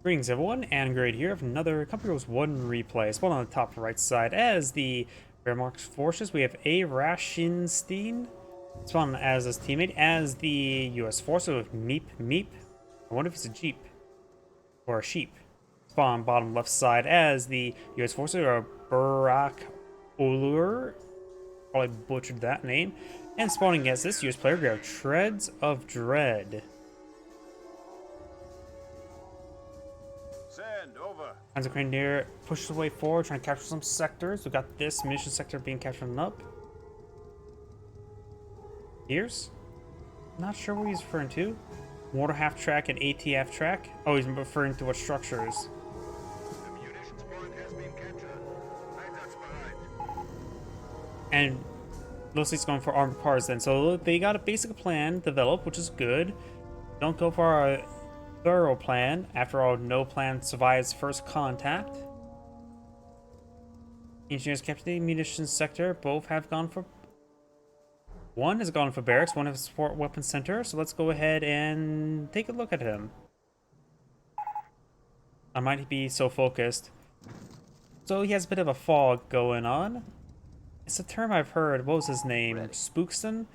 Greetings everyone, and Grade here of another Company Rules 1 replay. Spawn on the top right side as the Wehrmacht forces. We have Arashenstein spawn as his teammate, as the US forces with MeepMeep. I wonder if it's a jeep or a sheep. Spawn bottom left side as the US forces are BurakOlur. Probably butchered that name. And spawning as this US player, we have Treads of Dread. Send over. Panzer Grenadier pushes the way forward, trying to capture some sectors. We got this munition sector being captured up. Here's? Not sure what he's referring to. Mortar half track and ATF track. Oh, he's referring to what structures. The munitions point has been captured. That's behind. And looks like he's going for armored cars then. So they got a basic plan developed, which is good. Don't go for a thorough plan. After all, no plan survives first contact. Engineers captured the munitions sector. Both have gone for... One has gone for barracks, one has support weapons center. So let's go ahead and take a look at him. I might be so focused. So he has a bit of a fog going on. It's a term I've heard. What was his name? Spookston?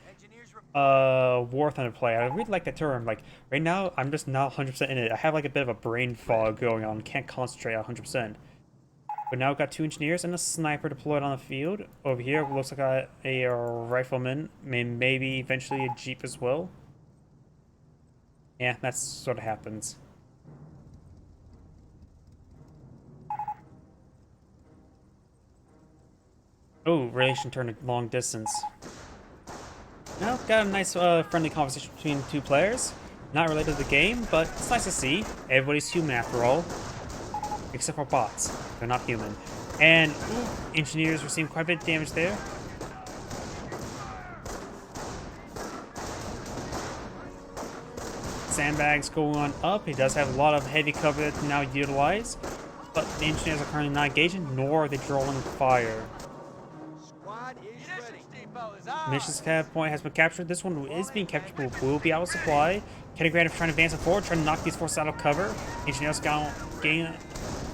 War Thunder play. I really like that term. Like, right now, I'm just not 100% in it. I have like a bit of a brain fog going on. Can't concentrate 100%. But now we've got 2 engineers and a sniper deployed on the field. Over here, looks like a rifleman. Maybe eventually a jeep as well. Yeah, that sort of happens. Oh, relation turned a long distance. Well, got a nice friendly conversation between 2 players. Not related to the game, but it's nice to see. Everybody's human after all. Except for bots. They're not human. And engineers receiving quite a bit of damage there. Sandbags going on up. He does have a lot of heavy cover that can now utilize. But the engineers are currently not engaging, nor are they drawing fire. Munitions point has been captured. This one is being captured, but will be out of supply. Kenny Grant is trying to advance it forward, trying to knock these forces out of cover. Engineers getting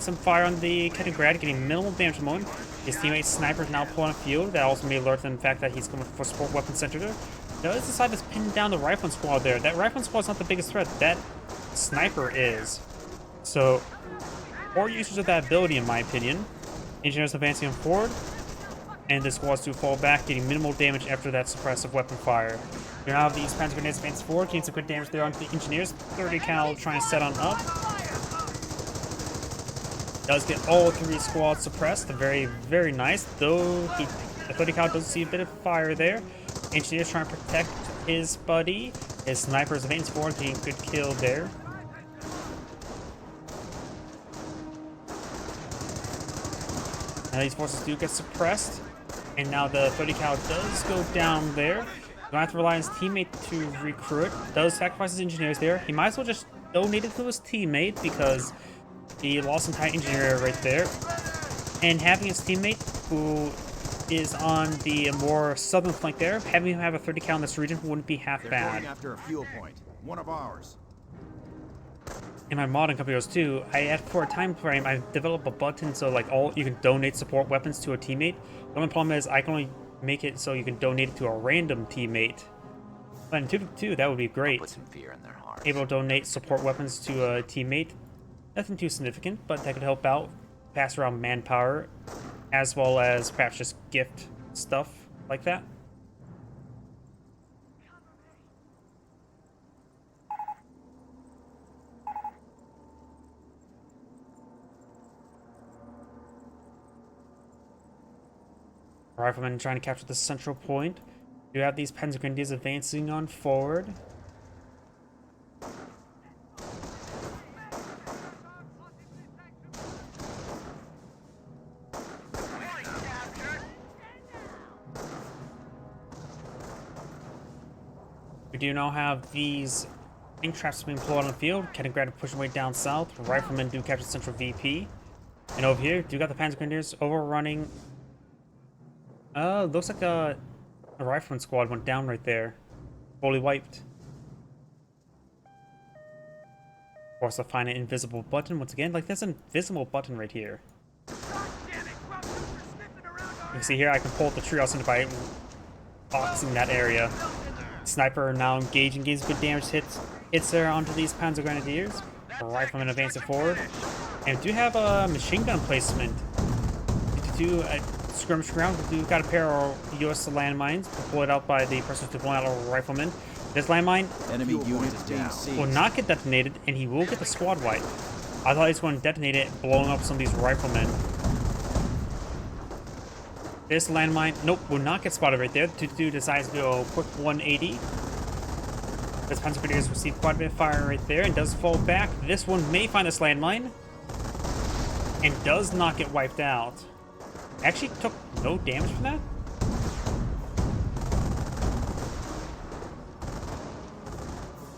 some fire on the Kenny Grant, getting minimal damage at the moment. His teammate Sniper is now pulling a field. That also may alert them to the fact that he's coming for support weapon center there. Now this side that's pinned down the rifling squad there. That rifling squad's not the biggest threat. That Sniper is. So, poor usage of that ability in my opinion. Engineers advancing forward. And the squads do fall back, getting minimal damage after that suppressive weapon fire. You now have these Panzer Grenadiers advance forward, getting some good damage there onto the engineers. 30 cal trying to set on up. Does get all 3 squads suppressed. Very, very nice. Though the 30 cal does see a bit of fire there. Engineers trying to protect his buddy. His snipers advance forward, getting a good kill there. Now these forces do get suppressed. And now the 30 cal does go down there. Gonna have to rely on his teammate to recruit. Does sacrifice his engineers there. He might as well just donate it to his teammate because he lost an entire engineer right there. And having his teammate, who is on the more southern flank there, having him have a 30 cal in this region wouldn't be half bad. Going after a fuel point. One of ours. In my modding computers too, for a time frame, I developed a button so like you can donate support weapons to a teammate. The only problem is I can only make it so you can donate it to a random teammate. But in 2v2, that would be great. Put some fear in their hearts. Able to donate support weapons to a teammate. Nothing too significant, but that could help out. Pass around manpower, as well as perhaps just gift stuff like that. Riflemen trying to capture the central point. You have these Panzer Grenadiers advancing on forward. We do now have these ink traps being pulled on the field. Kenny Grant pushing way down south. Riflemen do capture central VP. And over here, do got the Panzer Grenadiers overrunning. Looks like a rifleman squad went down right there. Fully wiped. Force to find an invisible button once again. Like, there's an invisible button right here. You can see here, I can pull the tree also by boxing that area. Sniper now engaging, gains good damage hits there onto these Panzer Grenadiers. Rifleman advancing forward. And we do have a machine gun placement. We do a skirmish ground. We do got a pair of US landmines deployed out by the person who's deploying out a rifleman. This landmine Enemy unit is being seized. will not get detonated, and he will get the squad wipe. I thought he was going to detonate it, blowing up some of these riflemen. This landmine, nope, will not get spotted right there. Tutu decides to do a quick 180. This Panzer Grenadiers receive quite a bit of fire right there and does fall back. This one may find this landmine and does not get wiped out. Actually took no damage from that.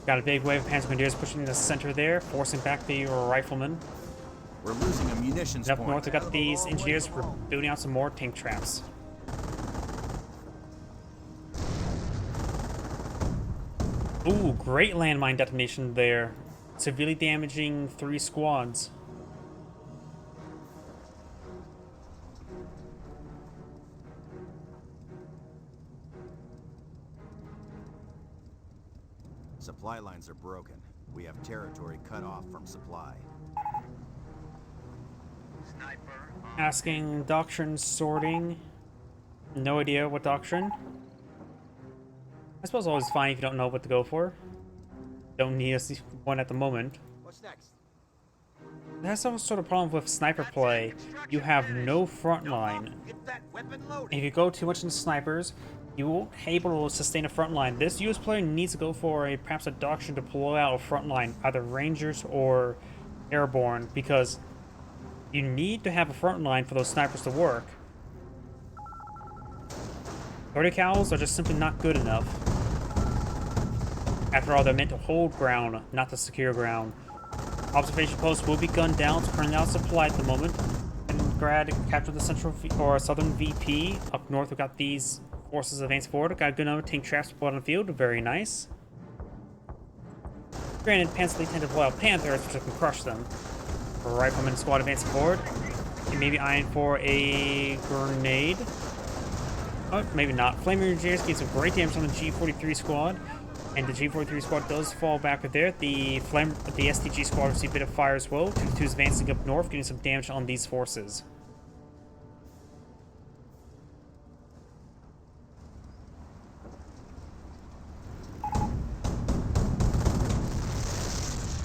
Got a big wave of Panzer Grenadiers pushing in the center there, forcing back the riflemen. We're losing a munitions Up point. north, we've got these engineers building out some more tank traps. Ooh, great landmine detonation there. Severely damaging 3 squads. Supply lines are broken. We have territory cut off from supply. Asking doctrine sorting. No idea what doctrine. I suppose always fine if you don't know what to go for. Don't need one at the moment. What's next? That's some sort of problem with sniper play. You have no front line. Get that weapon loaded. If you go too much into snipers, you won't be able to sustain a front line. This US player needs to go for perhaps a doctrine to pull out a front line, either Rangers or Airborne, because you need to have a front line for those snipers to work. Verticals are just simply not good enough. After all, they're meant to hold ground, not to secure ground. Observation posts will be gunned down, currently out of supply at the moment. And capture the central or southern VP. Up north, we've got these forces advance forward. Got a good number of tank traps put on the field. Very nice. Granted, Panzer tend to pull out Panthers, which can crush them. Rifleman squad advancing forward. He may be eyeing for a grenade. Oh, maybe not. Flaming Engineers gain some great damage on the G43 squad. And the G43 squad does fall back with there. The STG squad receives a bit of fire as well. 2 is advancing up north, getting some damage on these forces.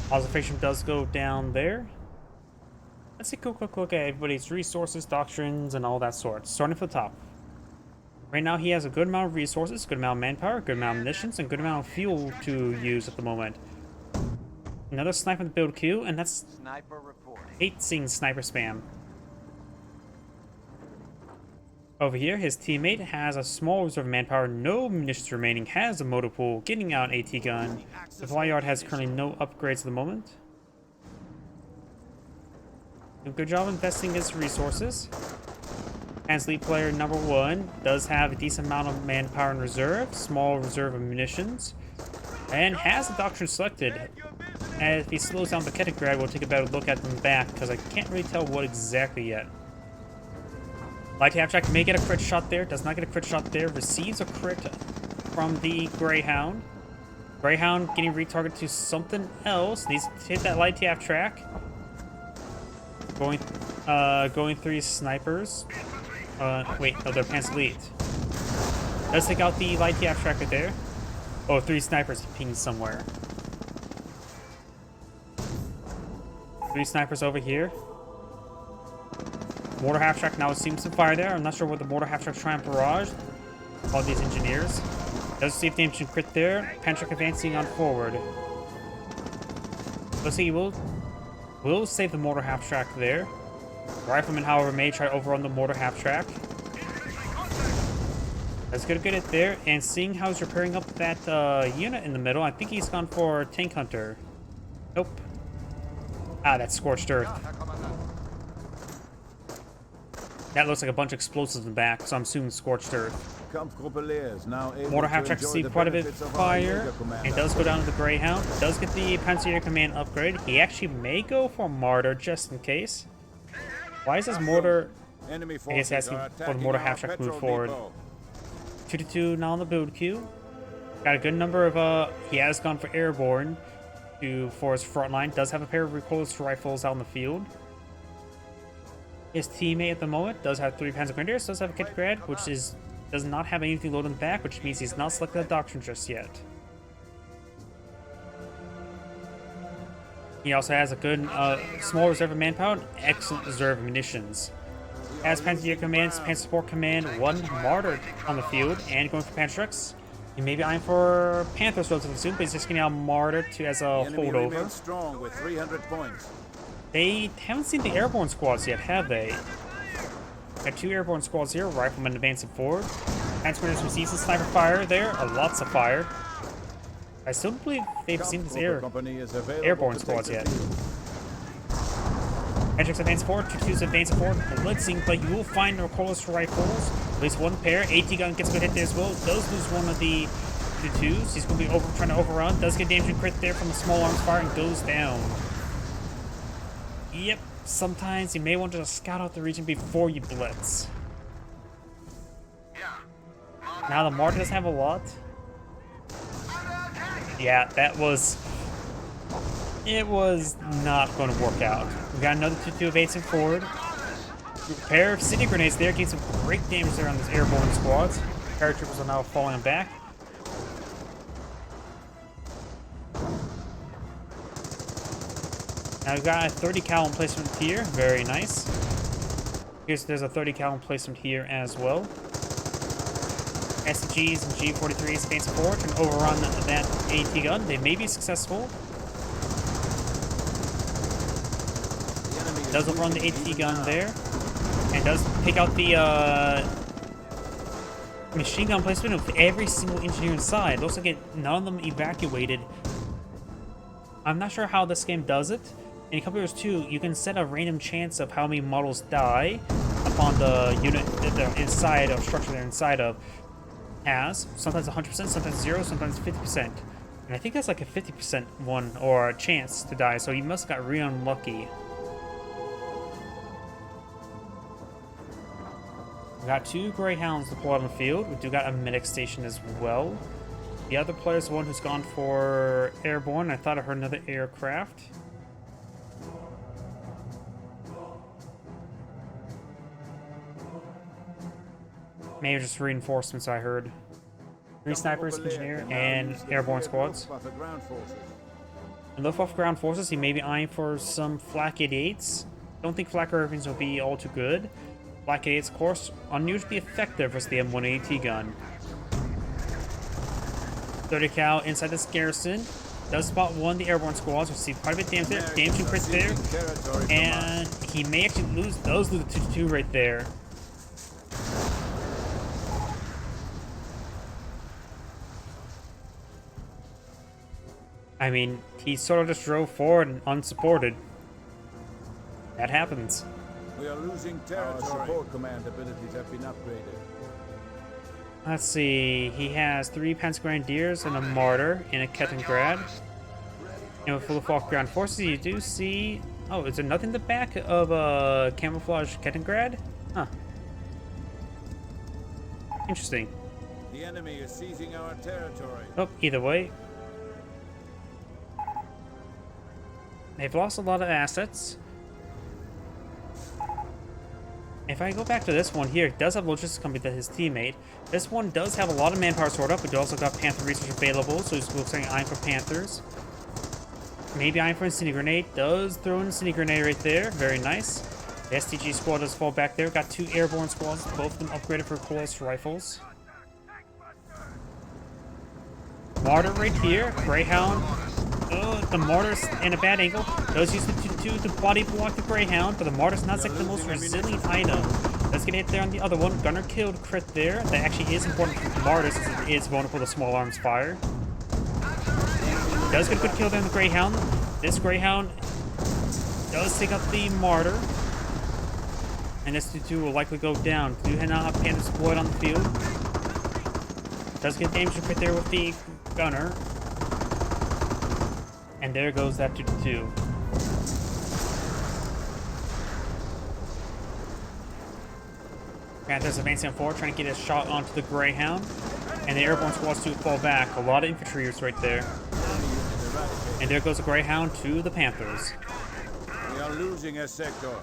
Observation does go down there. Let's take a quick look at everybody's resources, doctrines, and all that sort. Starting from the top. Right now he has a good amount of resources, good amount of manpower, good amount of munitions, and good amount of fuel to use at the moment. Another sniper in the build queue, and that's... Sniper reporting. Hate seeing sniper spam. Over here, his teammate has a small reserve of manpower, no munitions remaining, has a motor pool, getting out an AT gun. The fly yard has currently no upgrades at the moment. Doing a good job investing his resources. Hans lead player number 1 does have a decent amount of manpower in reserve, small reserve of munitions, and has the doctrine selected. And if he slows down the Kettograd, we'll take a better look at them back, because I can't really tell what exactly yet. Light Abstract may get a crit shot there, does not get a crit shot there, receives a crit from the Greyhound. Greyhound getting retargeted to something else, needs to hit that Light TF track. Going through snipers. Wait, no, they're Panzer Elite. Let's take out the Light TF track right there. Oh, 3 snipers pinged somewhere. 3 snipers over here. Mortar half track now seems some fire there. I'm not sure what the mortar half track trying to barrage. All these engineers. Does see if the engine crit there. Pantrack advancing on forward. Let's see, we'll save the mortar half track there. Rifleman, however, may try to overrun the mortar half track. That's gonna get it there. And seeing how he's repairing up that unit in the middle, I think he's gone for Tank Hunter. Nope. Ah, that's Scorched Earth. That looks like a bunch of explosives in the back, so I'm assuming Scorched Earth. Kampfgruppe is now able Mortar to half-track enjoy see the quite a bit of benefits of our fire. Jaeger commander. It does go down to the Greyhound. Does get the Panzer Command upgrade. He actually may go for Martyr just in case. Why is this Mortar? Enemy I guess forces asking are for the attacking Mortar our half-track move petrol forward. depot. 2-2 now on the build queue. Got a good number of, he has gone for airborne for his front line. Does have a pair of recoilless rifles out in the field. His teammate at the moment does have 3 Panzer Grenadiers, does have a Kit Grad, which does not have anything loaded in the back, which means he's not selected the doctrine just yet. He also has a good small reserve of manpower and excellent reserve of munitions. Has Panzer Command, Panzer Support Command, 1 Martyr on the field, and going for Panzerx. He may be eyeing for Panthers relatively soon, but he's just getting out Martyr as a The enemy holdover. remains strong with 300 points. They haven't seen the airborne squads yet, have they? Got 2 airborne squads here, riflemen advancing forward. Panzergrenadiers receive some sniper fire there, lots of fire. I still don't believe they've seen this Company is available airborne to take squads the yet. field. Panzerx advance forward, 2-2's advance forward, blitzing, but you will find recoilless rifles. At least 1 pair. AT gun gets a good hit there as well. Does lose one of the 2s. He's going to be trying to overrun. Does get damage and crit there from the small arms fire and goes down. Yep, sometimes you may want to scout out the region before you blitz. Now the Martyr doesn't have a lot. Yeah, it was not going to work out. We got another 2-2 advancing forward. A pair of city grenades there, getting some great damage there on these airborne squads. Paratroopers are now falling back. Now we've got a 30 cal emplacement here, very nice. There's a 30 cal emplacement here as well. SCGs and G43s advancing forward and overrun that AT gun. They may be successful. Does overrun the AT gun there. And does pick out the machine gun placement of every single engineer inside. Looks like none of them evacuated. I'm not sure how this game does it. In Computers 2, you can set a random chance of how many models die upon the unit that they're inside of, structure they're inside of has. Sometimes 100%, sometimes 0, sometimes 50%. And I think that's like a 50% one, or a chance to die, so you must have got really unlucky. We got 2 Greyhounds deployed on the field. We do got a medic station as well. The other player is the one who's gone for airborne. I thought I heard another aircraft. Maybe just reinforcements I heard. 3 snipers, engineer, and airborne squads. And Luftwaffe ground forces, he may be eyeing for some Flak 88s. Don't think Flak Irvings will be all too good. Flak 88s, of course, unusually effective versus the M1AT gun. 30 cal inside this garrison. Does spot 1 of the airborne squads. Receive quite a bit of damage there. Damage and crit there. And he may actually lose the 2-2 right there. I mean, he sort of just drove forward and unsupported. That happens. We are losing territory. Our support command abilities have been upgraded. Let's see. He has 3 Panzer Grenadiers and a Martyr and a Kettengrad. And with Luftwaffe ground forces, you do see. Oh, is there nothing in the back of a camouflage Kettengrad? Huh. Interesting. The enemy is seizing our territory. Oh, either way. They've lost a lot of assets. If I go back to this one here, it does have a logistics company that his teammate. This one does have a lot of manpower stored up, but you also got Panther research available, so he's looking eyeing for Panthers. Maybe eyeing for a Incendiary Grenade. Does throw an Incendiary Grenade right there. Very nice. The STG squad does fall back there. Got 2 airborne squads, both of them upgraded for close rifles. Martyr right here. Greyhound. The Martyr's in a bad angle. Does use the 2-2 to body block the Greyhound, but the Martyr's not like the most resilient item. Does get hit there on the other one. Gunner killed, crit there. That actually is important for the Martyr since it is vulnerable to small arms fire. Does get a good kill there on the Greyhound. This Greyhound does take up the Martyr. And this 2-2 will likely go down. Do not have Panthers deployed on the field. Does get damage right there with the gunner. And there goes that 2-2. Panthers advancing forward, trying to get a shot onto the Greyhound. And the airborne squads do fall back. A lot of infantry is right there. And there goes the Greyhound to the Panthers. We are losing a sector.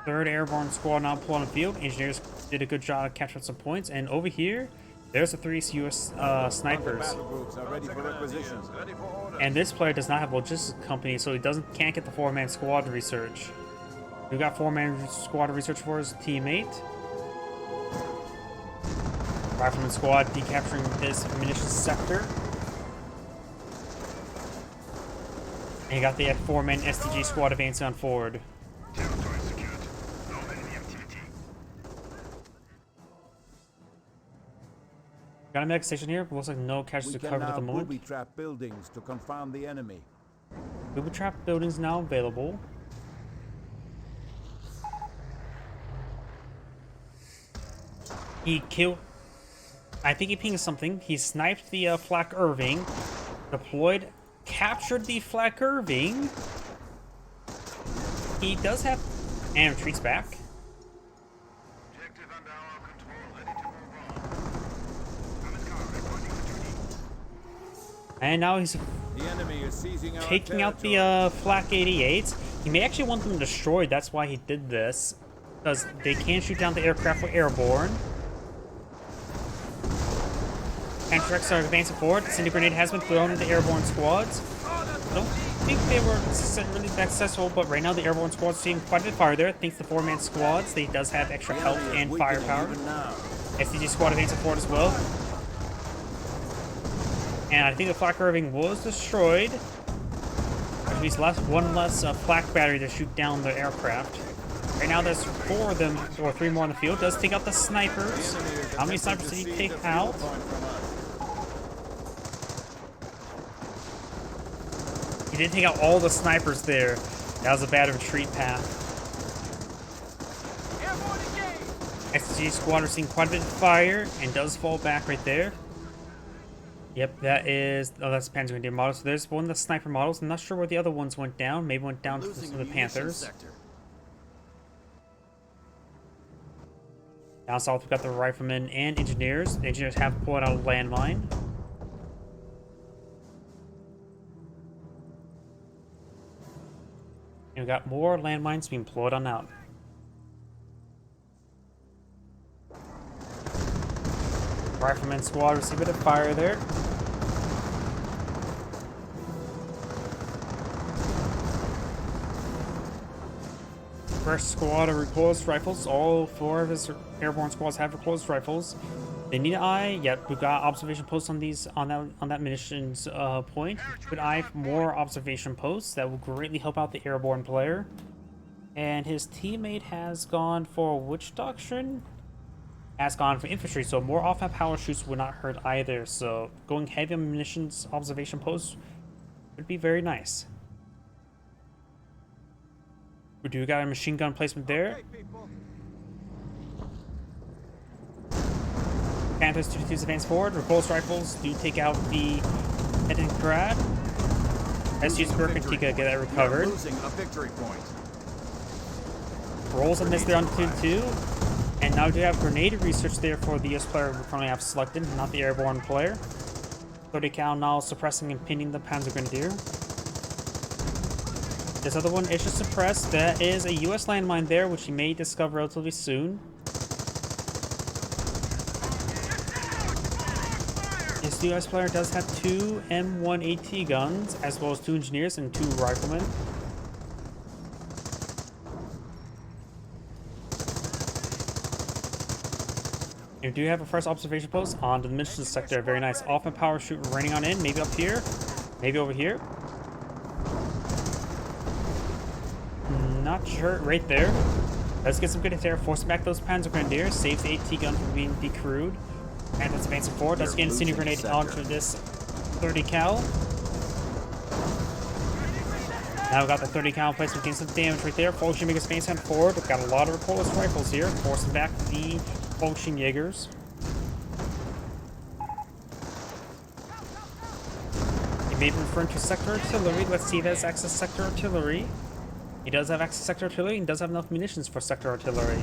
3rd Airborne Squad now pulled on the field. Engineers did a good job of capturing some points. And over here, there's the 3 US snipers. Battle groups are ready for requisitions. And this player does not have a logistics company, so he can't get the 4-man squad research. We got 4-man squad research for his teammate. Rifleman squad decapturing this munitions sector. And you got the 4-man STG squad advancing on forward. Territory secured. No enemy activity. Got a medic station here, but looks like no We casualties can covered at now the moment. booby trap buildings to confound the enemy. Booby trap buildings now available. He killed. I think he pinged something. He sniped the Flak Irving, deployed, captured the Flak Irving. He does have, and retreats back. Objective under our control, ready to move on. Common car reporting for duty. And now he's The enemy is seizing our taking out territory. the Flak 88s. He may actually want them destroyed. That's why he did this, because they can shoot down the aircraft with airborne. Anthrax are advancing forward. Cinder grenade has been thrown into airborne squads. I don't think they were really that successful, but right now the airborne squad's seeing quite a bit farther. Thanks to 4-man squads, they does have extra The health enemy is and weakening firepower. even now. SDG squad advancing forward as well. And I think the Flak Irving was destroyed. Which means one less flak battery to shoot down the aircraft. Right now there's 4 of them, or 3 more on the field. Does take out the snipers. The enemy is How many attempting snipers to did he seize take the field out? point from us. He did take out all the snipers there. That was a bad retreat path. SG squad are seeing quite a bit of fire and does fall back right there. Yep, that is. Oh, that's the Panzer Grenadier model. So there's one of the sniper models. I'm not sure where the other ones went down. Maybe went down to Losing some of the munitions Panthers. sector. Down south, we've got the riflemen and engineers. The engineers have pulled out a landmine. And we've got more landmines being pulled on out. Rifleman squad receive a bit of fire there. First squad of recoilless rifles. All 4 of his airborne squads have recoilless rifles. They need an eye. Yep, we've got observation posts on these on that munitions point. Good eye for more observation posts. That will greatly help out the airborne player. And his teammate has gone for which doctrine? Has gone for infantry, so more off-map power shoots would not hurt either. So going heavy on munitions observation posts would be very nice. We do got a machine gun placement there. Panthers 2-2s advance forward. Repulse rifles do take out the Edingrad. SG's Burkentika get that We are recovered. losing a victory point. Rolls and miss there on 2-2. And now we do have grenade research there for the US player we currently have selected, not the airborne player. 30 cal now suppressing and pinning the Panzer Grenadier. This other one is just suppressed. That is a US landmine there, which you may discover relatively soon. This US player does have 2 M1AT guns, as well as 2 engineers and 2 riflemen. You do have a first observation post on the mission sector. Very nice. Off and power shoot raining on in. Maybe up here. Maybe over here. Not sure. Right there. Let's get some good hits there. Forcing back those Panzer Grenadiers. Saves the AT gun from being decrewed. And that's advancing forward. Let's get an incendiary grenade onto this 30 cal. Now we've got the 30 cal placement getting some damage right there. Function makers advancing forward. We've got a lot of recoilless rifles here. Forcing back the Function Jaegers. may be referring to sector artillery. Let's see if he has access to sector artillery. He does have access to sector artillery and does have enough munitions for sector artillery.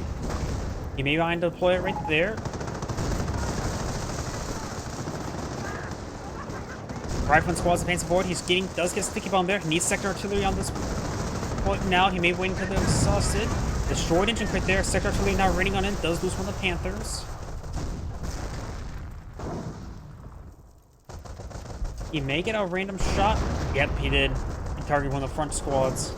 He may want to deploy it right there. Rifleman squad's advancing forward. Does get sticky bomb there. He needs sector artillery on this point now. He may wait until they're exhausted. Destroyed engine right there. Sector artillery now raining on him. Does lose one of the Panthers. He may get a random shot. Yep, he did. He targeted one of the front squads.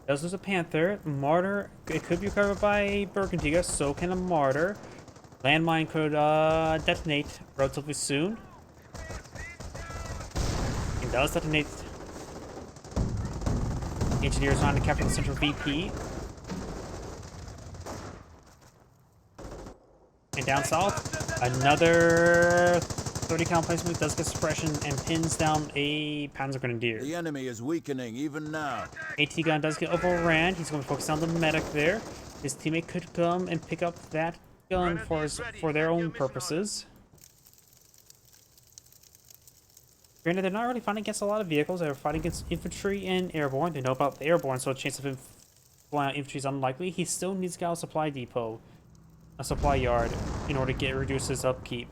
Does lose a Panther. Martyr, it could be recovered by Burgundy, so can a Martyr. Landmine could detonate relatively soon. It does detonate. Engineers on to capture the central VP. And down south, another 30 cal placement does get suppression and pins down a Panzer Grenadier. The enemy is weakening even now. AT gun does get overran. He's going to focus on the medic there. His teammate could come and pick up that gun for their own purposes. Granted, they're not really fighting against a lot of vehicles. They're fighting against infantry and airborne. They know about the airborne, so the chance of him flying out infantry is unlikely. He still needs to get a supply depot, a supply yard, in order to reduce his upkeep.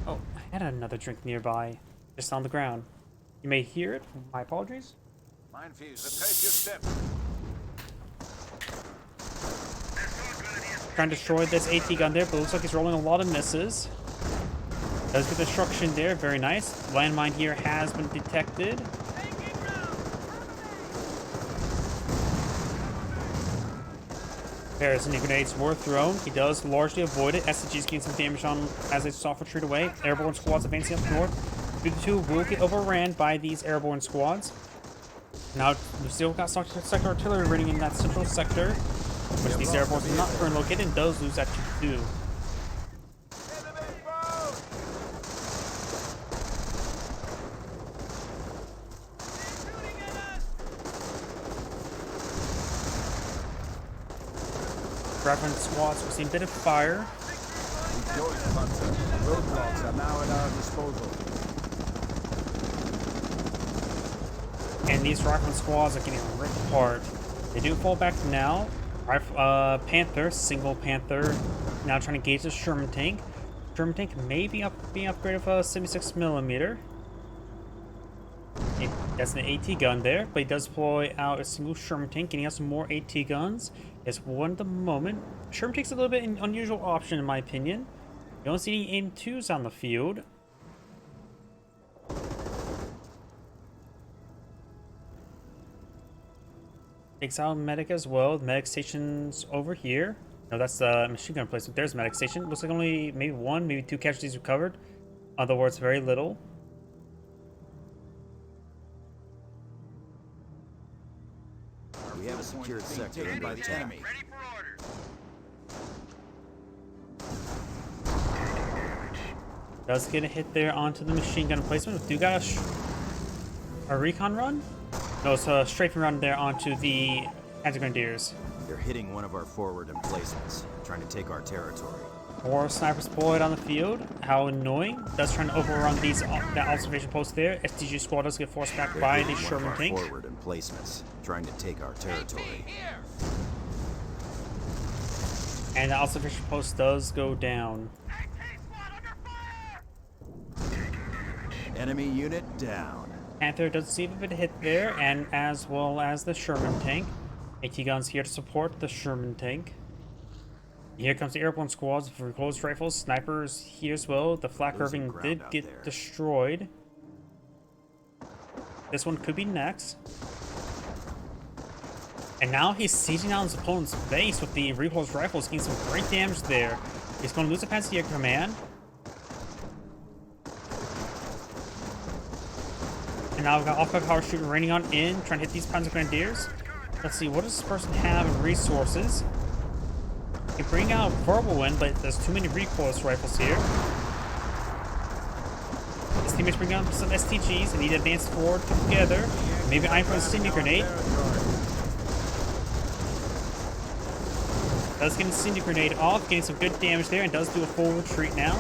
Oh, I had another drink nearby, just on the ground. You may hear it. My apologies. Mine fuse, retrace your step. Trying to destroy this AT gun there, but looks like he's rolling a lot of misses. Does get destruction there, very nice. Landmine here has been detected. There's any grenades were thrown. He does largely avoid it. SCG's getting some damage on as they soft retreat away. Airborne squads advancing up north. The two will get overran by these airborne squads. Now, we still got sector artillery running in that central sector, which these airborne are not currently located and does lose that too. Reference squads, we've seen a bit of fire. Roadblocks are now at our disposal. And these rifleman squads are getting ripped apart. They do fall back now. Panther, single Panther, now trying to gauge the Sherman tank. Sherman tank may be being upgraded with a 76mm. That's an AT gun there, but he does deploy out a single Sherman tank, and he has some more AT guns. It's one at the moment. Sherman tank's a little bit an unusual option in my opinion. You don't see any AIM-2s on the field. Takes out medic as well. The medic station's over here. No, that's the machine gun placement. There's medic station. Looks like only maybe one, maybe two casualties recovered. Other words, very little. We have a secured sector in by the enemy. Ready for orders. Does get a hit there onto the machine gun placement. Do got a recon run? No, it's a strafing run there onto the Panzer Grenadiers. They're hitting one of our forward emplacements, trying to take our territory. More snipers deployed on the field. How annoying. Does trying to overrun that observation post there. STG squad does get forced back They're by hitting the one of Sherman our tank. forward emplacements, trying to take our territory. And the observation post does go down. Enemy unit down. Panther does receive a bit of hit there, and as well as the Sherman tank. AT guns here to support the Sherman tank. Here comes the airborne squads for close rifles, snipers here as well. The flak Losing curving ground did out get there. destroyed. This one could be next. And now he's sieging down his opponent's base with the repulsed rifles, getting some great damage there. He's going to lose a Panzer command. And now we've got off-by power shooting raining on in, trying to hit these Panzer Grenadiers. Let's see, what does this person have in resources? He can bring out verbal wind, but there's too many recoilless rifles here. His teammates bring out some STGs and need to advance forward together. Maybe aim for a stinging grenade. Does get Incendiary Grenade off, getting some good damage there, and does do a full retreat now.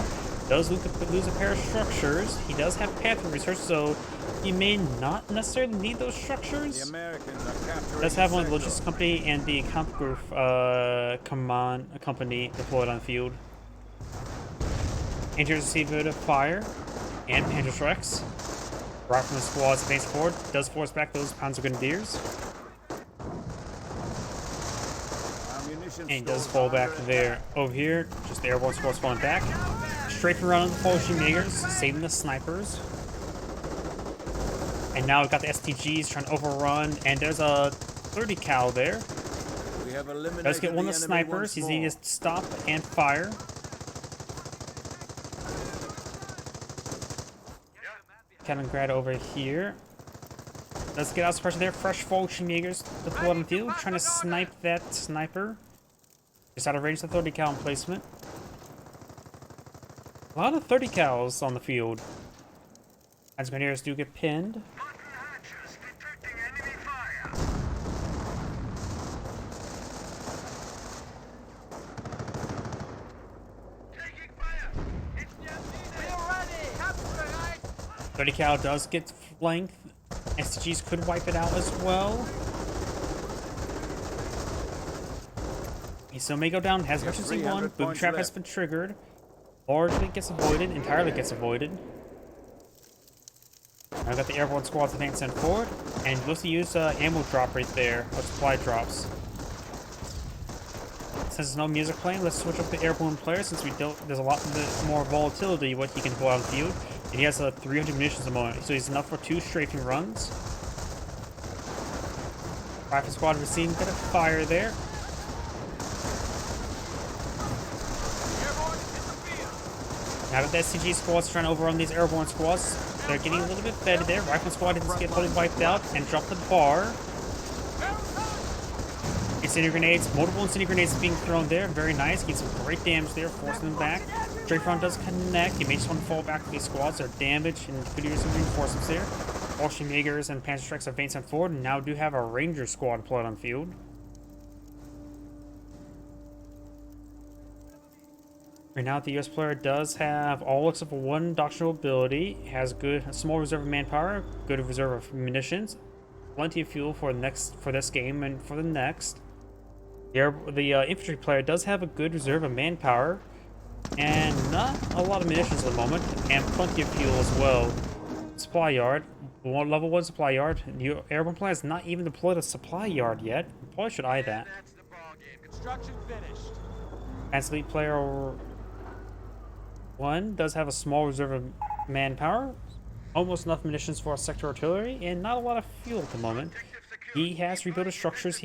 Does lose a pair of structures. He does have Panther Research, so he may not necessarily need those structures. The Americans are capturing Does have one of the the logistics company and the comp group command company deployed on the field. Rangers receive a bit of fire and Panther Strikes. Rifleman squads advance forward, does force back those Panzer Grenadiers. ammunition And does stores fall are back under there. attack. Over here, just the airborne squads falling back. Strafing around the Polish Makers, saving the snipers. And now we've got the STGs trying to overrun, and there's a 30 cal there. We have eliminated Does get one of the enemy snipers. once He's more. needing to stop and fire. Kaliningrad over here. Let's get out some pressure there. Fresh Jägers deployed on the field, trying to snipe that sniper. Just out of range, the 30 cal emplacement. A lot of 30 cals on the field. As Grenadiers do get pinned. Button hatches detecting enemy fire. Taking fire. It's we're ready. Capture, right? 30 cal does get flanked. STGs could wipe it out as well. He still may go down. Has emergency 300 one. Booby points trap has left. been triggered. Largely gets avoided. Entirely gets avoided. I've got the airborne squads advancing forward. And you'll see use ammo drop right there. Or supply drops. Since there's no music playing, let's switch up the airborne player since we don't. There's a lot more volatility what he can pull out on the field. And he has 300 munitions at the moment, so he's enough for 2 strafing runs. Rifle squad receiving a bit of fire there. Now that the SCG squad's trying to overrun these airborne squads, they're getting a little bit fed there. Rifle squad didn't get totally wiped out and drop the bar. Incendiary grenades, multiple incendiary grenades being thrown there. Very nice. Getting some great damage there, forcing them back. Strafe round does connect. You may just want to fall back to these squads. They're damaged and could use some reinforcements there. Jägers and Panzer Strikes are advancing forward and now do have a Ranger squad deployed on the field. Right now, the US player does have all except for one doctrinal ability. Has a small reserve of manpower, good reserve of munitions, plenty of fuel for this game and for the next. The infantry player does have a good reserve of manpower and not a lot of munitions at the moment, and plenty of fuel as well. Supply yard, level 1 supply yard. The airborne player has not even deployed a supply yard yet. Probably should eye that. That's the ball game. Construction finished. As elite player 1 does have a small reserve of manpower, almost enough munitions for a sector artillery, and not a lot of fuel at the moment. He has rebuilt his structures.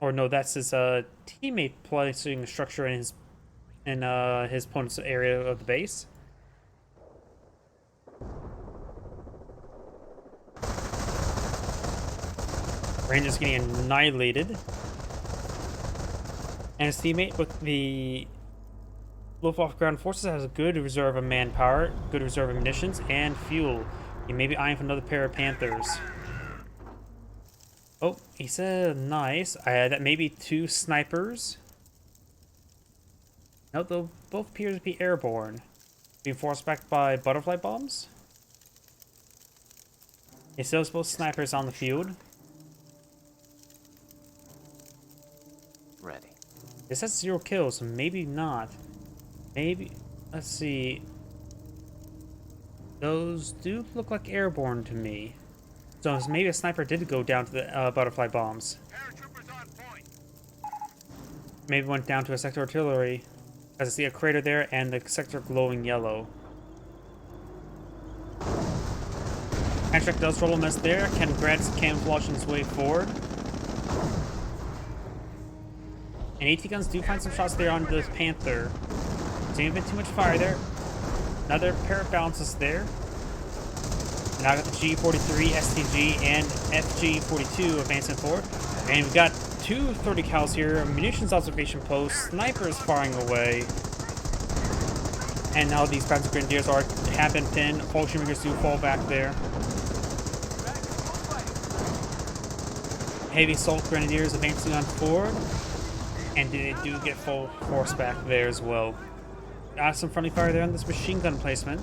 That's his teammate placing a structure in his opponent's area of the base. Rangers getting annihilated, and his teammate with the Luftwaffe ground forces has a good reserve of manpower, good reserve of munitions, and fuel. He may be eyeing for another pair of Panthers. Oh, he said nice. That may be 2 snipers. No, they'll both appear to be airborne. Being forced back by butterfly bombs. He still has both snipers on the field. Ready. This has 0 kills, so maybe not. Maybe, let's see. Those do look like airborne to me. So maybe a sniper did go down to the butterfly bombs. Paratroopers on point. Maybe went down to a sector artillery. As I see a crater there and the sector glowing yellow. Patrick does roll a miss there. Kaliningrad camouflaging his way forward. And AT guns do find some shots there on the Panther. Seeing a bit too much fire there. Another pair of balances there. Now got the G43, STG, and FG42 advancing forward. And we've got 2 30 cals here, munitions observation posts, snipers firing away. And now these Panzer Grenadiers have been pinned. Jägers do fall back there. Heavy assault Grenadiers advancing on forward. And they do get full force back there as well. Got some friendly fire there on this machine gun placement.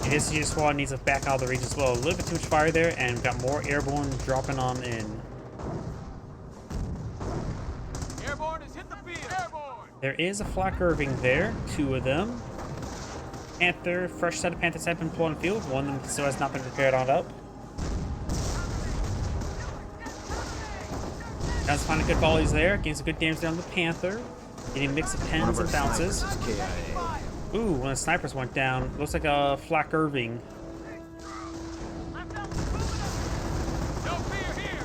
And this SCG squad needs to back out of the range as well. A little bit too much fire there, and got more airborne dropping on in. Airborne has hit the field. Airborne. There is a flak Irving there, 2 of them. Panther, fresh set of Panthers have been pulled on the field. One of them still has not been prepared on up. Does find a good volleys there. Gains some good damage there on the Panther. Getting a mix of pens and bounces. Ooh, one of the snipers went down. Looks like a flak Irving. No fear here.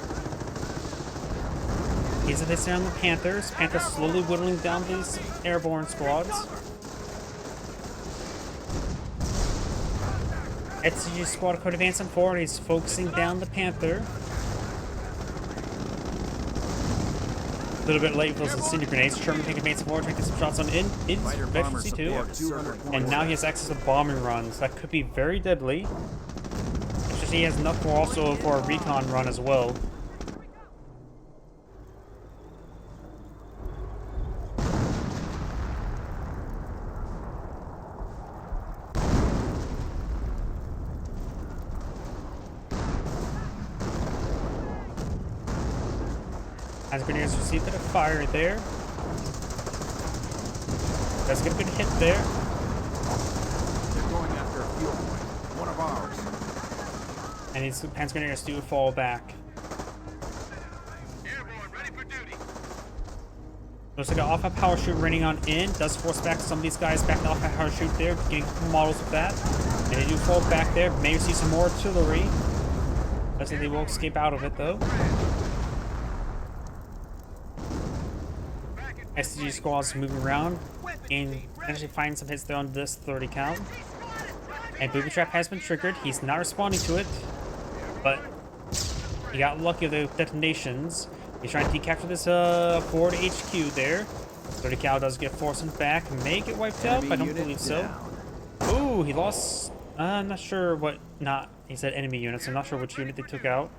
He's a hit there on the Panthers. Panthers slowly whittling down these airborne squads. SCG squad could advance forward. He's focusing down the Panther. A little bit late for those incendiary grenades. Sherman taking advance forward, taking some shots on in. It's veteran C2. And now he has access to bombing runs. That could be very deadly. Especially he has enough for also for a recon run as well. As Grenadiers receive a bit of fire there. Does get a good hit there. They're going after a field point. One of ours. And these Panzer Grenadiers do fall back. Airborne, ready for duty. Looks like an off-high power shoot raining on in. Does force back some of these guys back to off-high power shoot there. Getting models of that. And they do fall back there. May receive some more artillery. Doesn't they will escape out of it though. SCG squads moving around and actually find some hits there on this 30 cal. And booby trap has been triggered. He's not responding to it, but he got lucky with the detonations. He's trying to decapture this forward HQ there. 30 cal does get forced back. May get wiped out, but I don't believe so. Ooh, he lost. I'm not sure what. Not. He said enemy units. I'm not sure which unit they took out.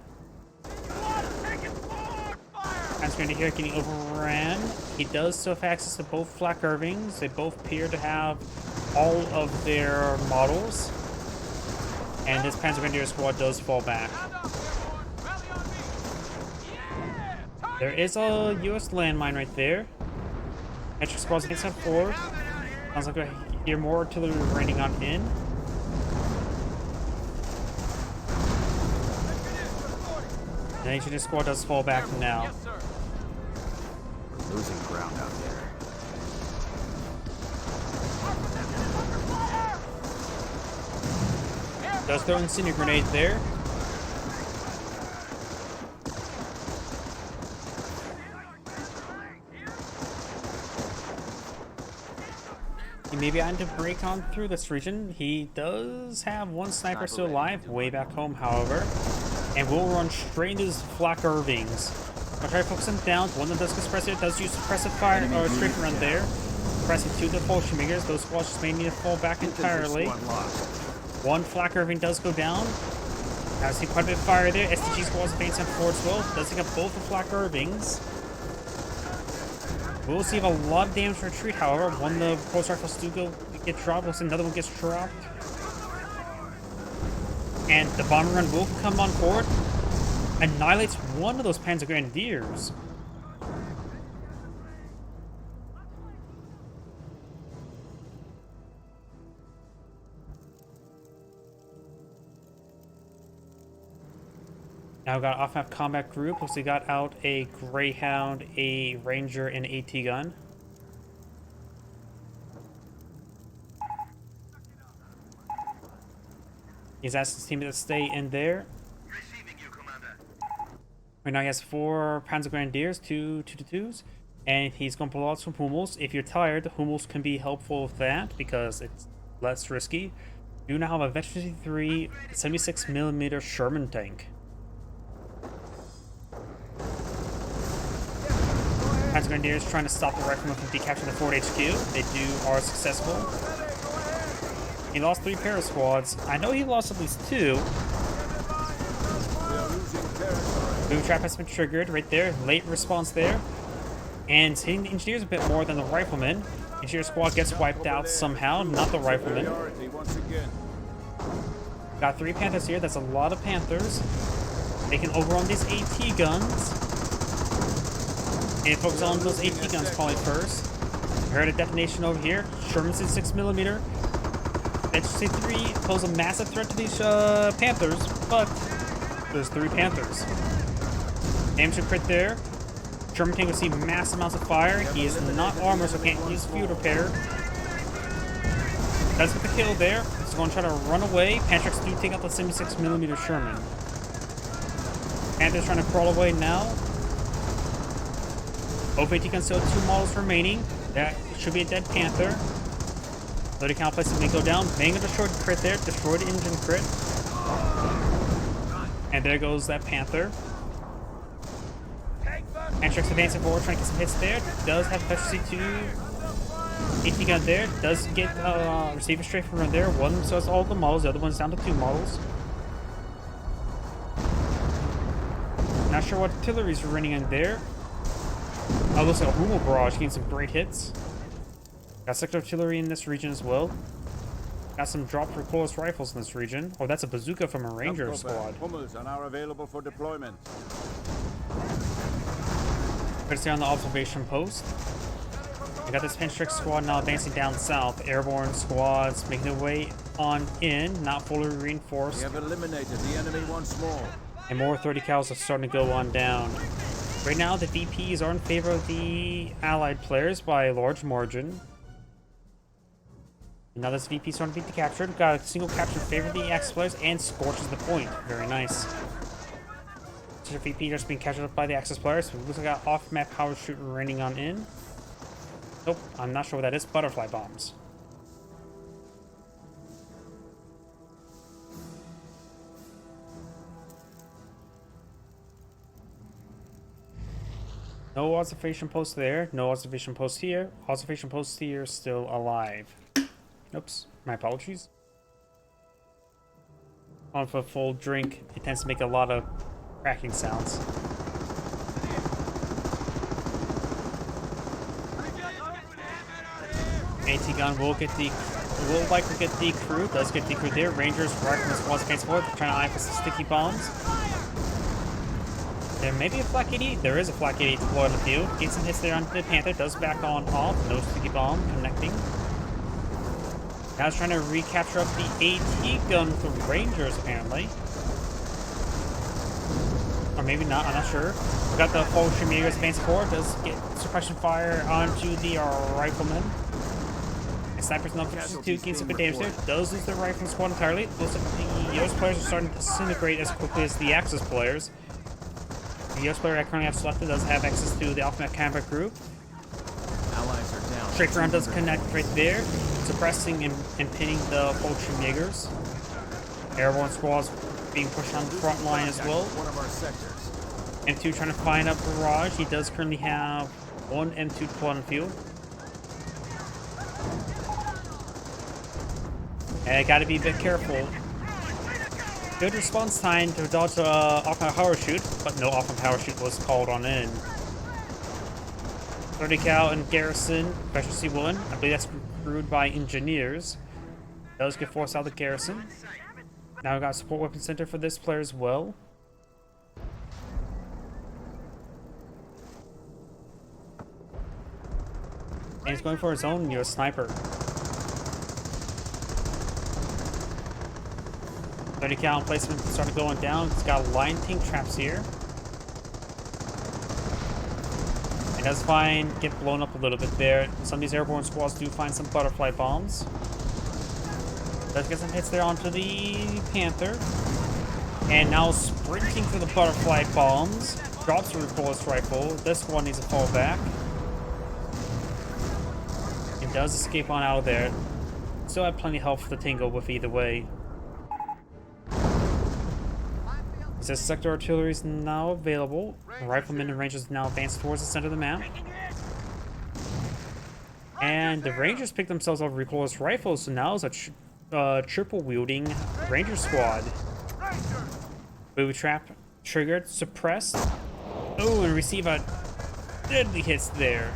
Panzer Grenadier here getting overran. He does still have access to both flak Irvings. They both appear to have all of their models. And this Panzer Grenadier squad does fall back. There is a US landmine right there. Extra squads against that forward. Sounds like I hear more artillery raining on in. The HQ squad does fall back now. Yes, sir. Losing ground out there. Does throw incendiary grenade there. He may be having to break on through this region. He does have one sniper still alive, way back home, however. And will run straight into his flak Irvings. I'll try to focus him down. One that does get suppressive does use suppressive fire or straight run there. Pressing 2 Defaultion Makers. Those squads just may need to fall back entirely. One flak Irving does go down. I see quite a bit of fire there. STG squads advancing forward as well. Does take up both the flak Irvings. We'll receive a lot of damage retreat, however. One of the pulse rifles do get dropped. We'll see another one gets dropped. And the bomber run will come on forward. Annihilates one of those Panzer Grenadiers. Now we got off-map combat group. We got out a Greyhound, a Ranger, and an AT gun. He's asked his team to stay in there. Receiving you, Commander. Right now he has 4 Panzer Grenadiers, 2 2-2s, and he's going to pull out some Hummels. If you're tired, the Hummels can be helpful with that because it's less risky. You now have a Veteran 3 76mm Sherman tank. Panzer Grenadiers trying to stop the riflemen from decapturing the forward HQ. They are successful. He lost 3 pair of squads. I know he lost at least 2. Boom trap has been triggered right there. Late response there. And it's hitting the engineers a bit more than the riflemen. Engineer squad gets wiped out somehow, not the riflemen. Superiority once again. Got 3 Panthers here, that's a lot of Panthers. They can overrun these AT guns. And focus on those AT guns probably first. I heard a detonation over here. Sherman's in 6mm. HC-3 pose a massive threat to these Panthers, but there's 3 Panthers. Damage to crit there. Sherman tank will see mass amounts of fire. He is not armored, so can't use field repair. Does get the kill there. He's going to try to run away. Panthers do take out the 76mm Sherman. Panthers trying to crawl away now. OVT can still 2 models remaining. That should be a dead Panther. Loading count places may go down. Mango destroyed crit there. Destroyed engine crit. And there goes that Panther. Antrax advancing forward, trying to get some hits there. Does have efficiency 2. AT gun there. Does get receiver strafe from there. One so it's all the models. The other one's down to 2 models. Not sure what artillery's running in there. Oh, looks like a Hummel barrage getting some great hits. Got sector artillery in this region as well. Got some drop recoilless rifles in this region. Oh, that's a bazooka from a ranger squad. Hummels are now available for deployment. Put us here on the observation post. We got this Pinstrick squad now advancing down south. Airborne squads making their way on in, not fully reinforced. We have eliminated the enemy once more. And more 30 cals are starting to go on down. Right now, the VPs are in favor of the allied players by a large margin. And now this VP is starting to beat the captured. We've got a single capture in favor of the Axis players and scorches the point. Very nice. So the VP just being captured up by the Axis players. So it looks like I got off-map power shoot raining on in. Nope, I'm not sure what that is. Butterfly bombs. No observation post there. No observation post here. Observation post here still alive. Oops, my apologies. On for a full drink, it tends to make a lot of cracking sounds. AT gun will likely get the crew. Does get the crew there. Rangers, riflemen, squads against forward, trying to eye for some sticky bombs. There may be a flak 80. There is a flak 80 deployed on the field. Gets some hits there on the Panther. Does back on off. No sticky bomb connecting. Now it's trying to recapture up the AT gun with the Rangers, apparently. Or maybe not, I'm not sure. We got the full Shemagers advancing forward. Does get suppression fire onto the rifleman. And Sniper's not to gain some good damage there. Does lose the rifleman squad entirely. Looks like the US players are starting to disintegrate as quickly as the Axis players. The US player I currently have selected does have access to the off-map combat group. Allies are down. Straight round does connect right there, suppressing and pinning the Bolshevigers. Airborne squads being pushed on the front line as well. One of our sectors. M2 trying to find a barrage. He does currently have 1 M2 deployed on the field. And I gotta be a bit careful. Good response time to dodge the off-map power shoot, but no off-map power shoot was called on in. 30 cal and garrison, specialty 1. I believe that's crewed by engineers. Does get forced out of the garrison. Now we got a support weapon center for this player as well. And he's going for his own US sniper. 30 cal placement started going down. It's got line tank traps here. It does get blown up a little bit there. Some of these airborne squads do find some butterfly bombs. Does get some hits there onto the Panther. And now sprinting for the butterfly bombs. Drops the recoilless rifle. This one needs to fall back. It does escape on out of there. Still have plenty of health for the Tango with either way. It says sector artillery is now available. Riflemen and Rangers now advance towards the center of the map. And the Rangers pick themselves up recoilless rifles, so now it's a triple wielding Ranger squad. Booby trap triggered, suppressed. Oh, and receive a deadly hits there.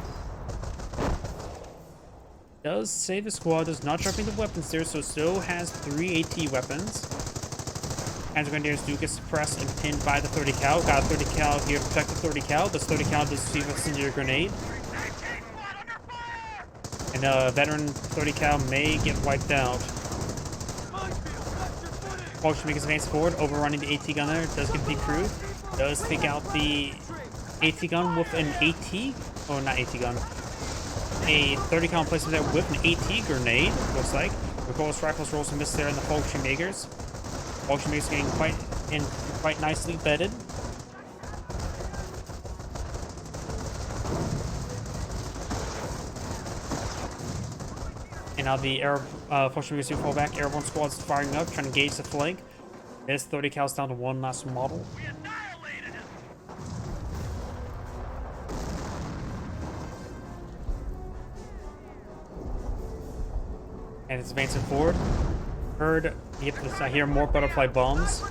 Does save the squad, does not drop any weapons there, so still has 3 AT weapons. Panzer Grenadiers do get suppressed and pinned by the 30 cal. Got a 30 cal here to protect the 30 cal. Does 30 cal does receive a incendiary grenade. And a veteran 30 cal may get wiped out. Fortune makes advance forward, overrunning the AT gunner. Does get decrewed. Does take out the AT gun with an AT. Oh, not AT gun. A 30 cal placement there with an AT grenade, looks like. Recoilless rifles rolls and miss there in the Fortune makers. Fortune makers getting quite nicely bedded. And now the Fortune makers do fall back. Airborne squad's firing up, trying to gauge the flank. This 30 cal's down to one last model. And it's advancing forward. Heard, I hear more butterfly bombs.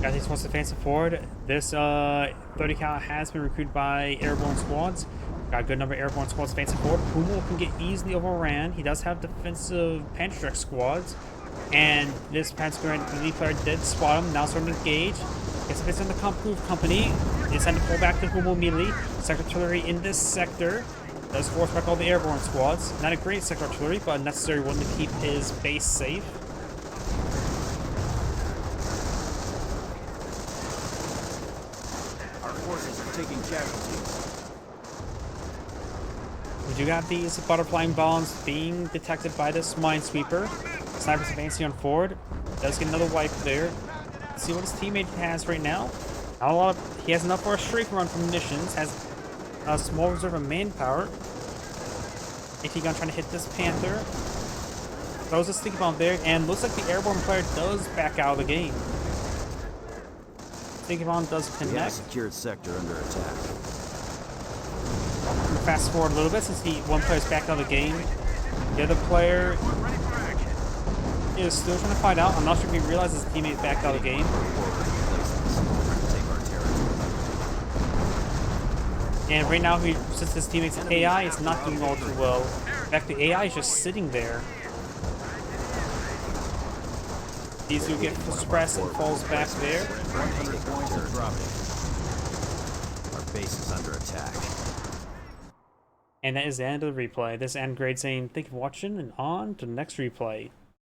As he's supposed to advance forward, this 30 cal has been recruited by airborne squads. Got a good number of airborne squads advancing forward. Hummel can get easily overran. He does have defensive Panzerdirect squads. And this Panzer player did spot him, now starting to engage. Gets a in the Kampfgruppe company. It's time to pull back to Hummel immediately. Sector artillery in this sector does force back all the airborne squads. Not a great sector artillery, but a necessary one to keep his base safe. Our forces are taking casualties. We do got these butterfly bombs being detected by this minesweeper. Sniper's advancing on forward. Does get another wipe there. Let's see what his teammate has right now. Not a lot of, he has enough for a streak run from munitions. Has a small reserve of manpower. AT gun trying to hit this Panther. Throws a sticky bomb there, and looks like the airborne player does back out of the game. Sticky bomb does We have a connect. secured sector under attack. I'm gonna fast forward a little bit since one player's back out of the game. The other player is still trying to find out. I'm not sure if he realizes his teammate backed out of the game. And right now, since his teammate's AI is not doing all too well. In fact, the AI is just sitting there. These two get suppressed and falls back there. 100 points and dropping. Our base is under attack. And that is the end of the replay. This is Grade saying thank you for watching, and on to the next replay.